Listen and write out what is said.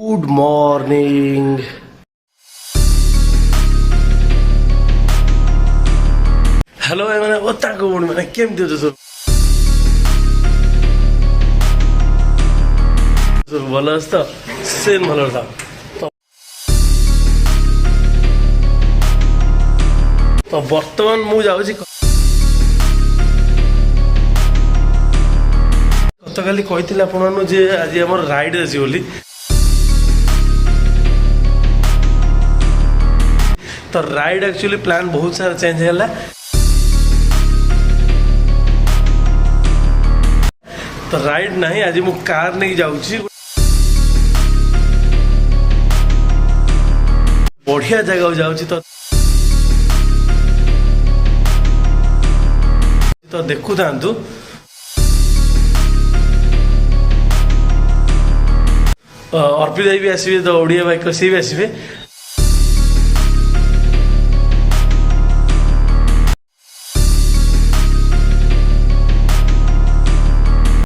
Good morning. Hello मैंने ओता को मैंने केमती अछ सब भल अच्छे तो सेम भल था तो बर्तमान मु जाऊँ गत काली कही आपन जे आज आम राइड अच्छी बोली तो राइड एक्चुअली प्लान बहुत सारा चेंज है तो राइड नहीं आज मु कार नहीं जाऊँगी बढ़िया जगह जाऊँगी तो देखु था अर्पित भाई भी आसवे तो ओडिया बाइक सी भी आसवे